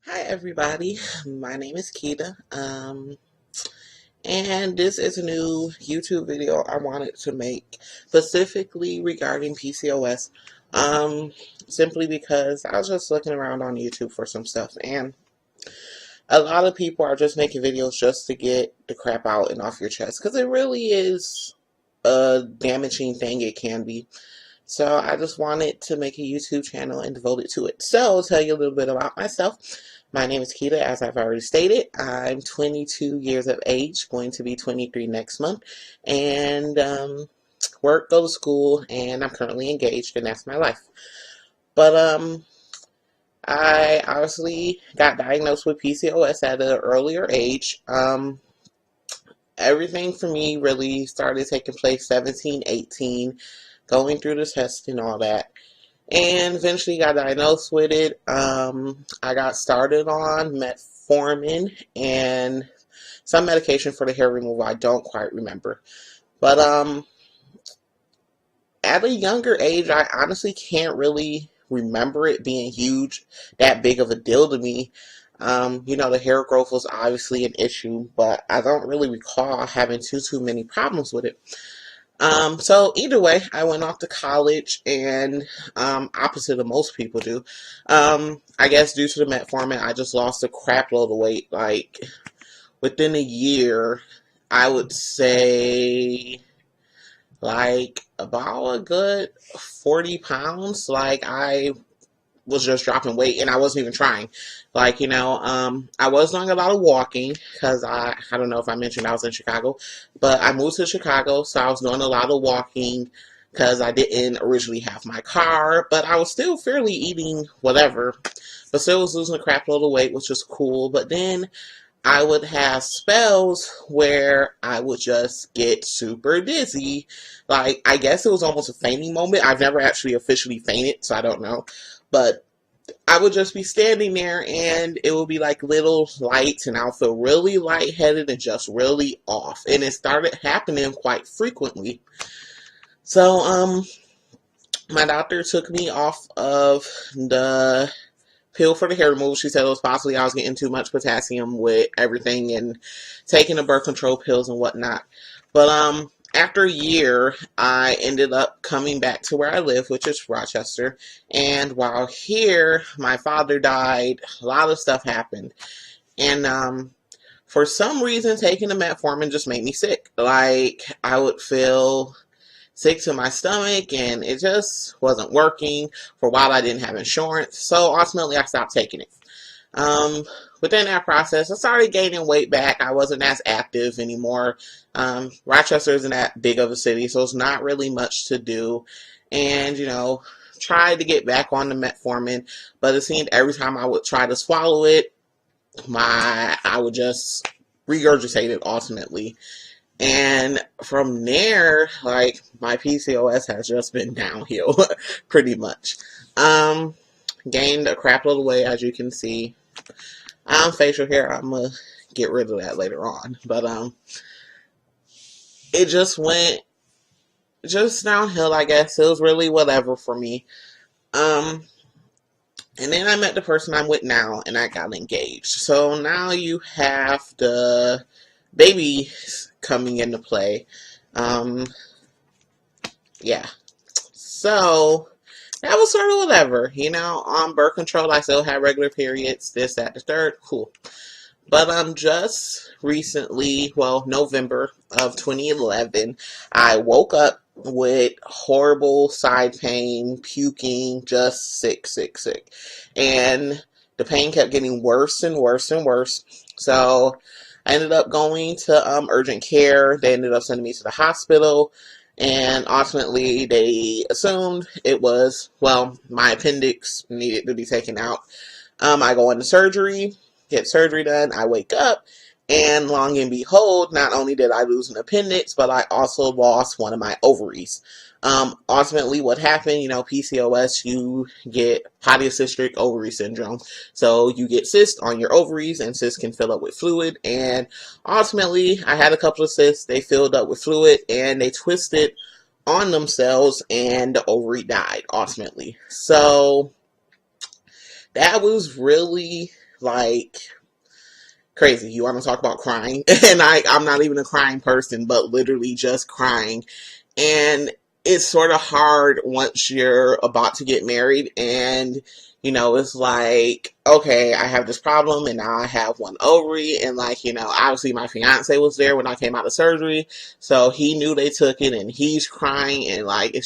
Hi everybody, my name is Keita, and this is a new YouTube video I wanted to make specifically regarding PCOS, simply because I was just looking around on YouTube for some stuff, and a lot of people are just making videos just to get the crap out and off your chest, because it really is a damaging thing. It can be. So I just wanted to make a YouTube channel and devote it to it. So I'll tell you a little bit about myself. My name is Keita, as I've already stated. I'm 22 years of age, going to be 23 next month, and work, go to school, and I'm currently engaged, and that's my life. But I obviously got diagnosed with PCOS at an earlier age. Everything for me really started taking place 17, 18, going through the test and all that. And eventually got diagnosed with it. I got started on metformin and some medication for the hair removal. I don't quite remember. But at a younger age, I honestly can't really remember it being that big of a deal to me. The hair growth was obviously an issue, but I don't really recall having too many problems with it. So either way, I went off to college, and opposite of most people do, I guess due to the metformin, I just lost a crap load of weight. Like within a year, I would say like about a good 40 pounds. Like I was just dropping weight, and I wasn't even trying. I was doing a lot of walking because I don't know if I mentioned I was in Chicago, but I moved to Chicago, so I was doing a lot of walking because I didn't originally have my car, but I was still fairly eating whatever, but still was losing a crap load of weight, which was cool. But then I would have spells where I would just get super dizzy. Like, I guess it was almost a fainting moment. I've never actually officially fainted, so I don't know. But I would just be standing there, and it would be like little lights, and I'll feel really lightheaded and just really off. And it started happening quite frequently. So, my doctor took me off of the pill for the hair removal. She said it was possibly I was getting too much potassium with everything and taking the birth control pills and whatnot. But after a year, I ended up coming back to where I live, which is Rochester. And while here, my father died. A lot of stuff happened. And for some reason, taking the metformin just made me sick. Like, I would feel sick to my stomach, and it just wasn't working. For a while, I didn't have insurance, so ultimately I stopped taking it. Within that process, I started gaining weight back. I wasn't as active anymore. Rochester isn't that big of a city, so it's not really much to do. And, tried to get back on the metformin, but it seemed every time I would try to swallow it, I would just regurgitate it ultimately. And from there, like, my PCOS has just been downhill, pretty much. Gained a crap load of weight, as you can see. Facial hair, I'm gonna get rid of that later on. But, it just went just downhill, I guess. It was really whatever for me. And then I met the person I'm with now, and I got engaged. So now you have the baby coming into play. Yeah. So that was sort of whatever, On birth control, I still had regular periods, this, that, the third, cool. But just recently, well, November of 2011, I woke up with horrible side pain, puking, just sick. And the pain kept getting worse and worse and worse. So I ended up going to urgent care. They ended up sending me to the hospital. And ultimately, they assumed it was, well, my appendix needed to be taken out. I go into surgery, get surgery done. I wake up, and long and behold, not only did I lose an appendix, but I also lost one of my ovaries. Ultimately, what happened, PCOS, you get polycystic ovary syndrome. So you get cysts on your ovaries, and cysts can fill up with fluid. And ultimately, I had a couple of cysts. They filled up with fluid, and they twisted on themselves, and the ovary died, ultimately. So that was really like crazy. You want to talk about crying? And I'm not even a crying person, but literally just crying. And it's sort of hard once you're about to get married and it's like, okay, I have this problem and now I have one ovary. And like, obviously my fiance was there when I came out of surgery. So he knew they took it and he's crying. And like, it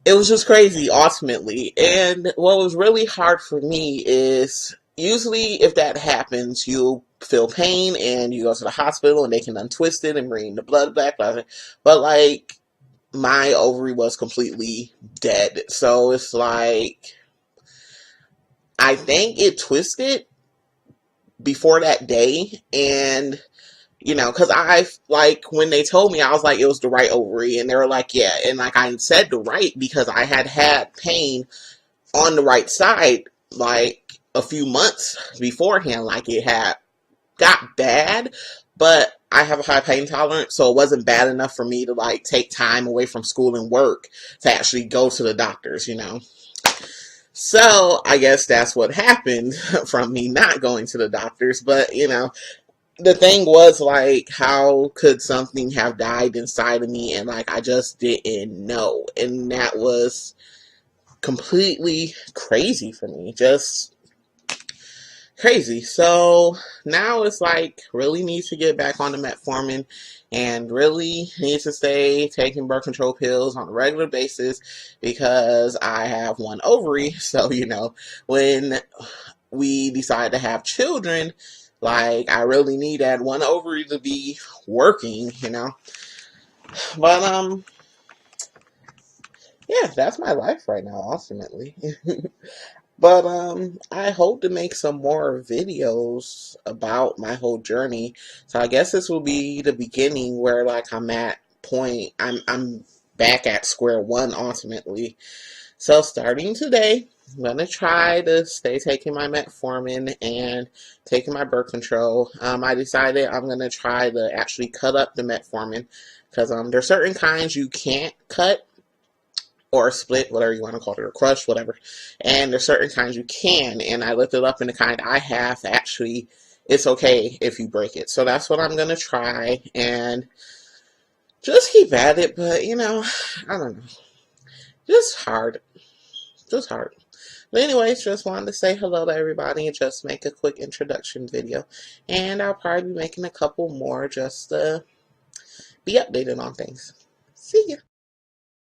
was just crazy ultimately. And what was really hard for me is usually if that happens, you'll feel pain and you go to the hospital and they can untwist it and bring the blood back. But like my ovary was completely dead. So it's like, I think it twisted before that day. And because like, when they told me, I was like, it was the right ovary. And they were like, yeah. And like, I said the right because I had pain on the right side, like a few months beforehand. Like, it had got bad, but I have a high pain tolerance. So it wasn't bad enough for me to like take time away from school and work to actually go to the doctors, So I guess that's what happened from me not going to the doctors. But, the thing was, like, how could something have died inside of me? And, like, I just didn't know. And that was completely crazy for me. Just crazy. So now it's like, really need to get back on the metformin and really need to stay taking birth control pills on a regular basis because I have one ovary. So, when we decide to have children, like, I really need that one ovary to be working, But, yeah, that's my life right now, ultimately. But, I hope to make some more videos about my whole journey. So I guess this will be the beginning where, like, I'm back at square one, ultimately. So starting today, I'm going to try to stay taking my metformin and taking my birth control. I decided I'm going to try to actually cut up the metformin because there's certain kinds you can't cut or split, whatever you want to call it, or crush, whatever. And there's certain kinds you can. And I looked it up, and the kind I have, actually, it's okay if you break it. So that's what I'm going to try and just keep at it. But, I don't know. Just hard. Just hard. But anyways, just wanted to say hello to everybody and just make a quick introduction video. And I'll probably be making a couple more just to be updated on things. See ya.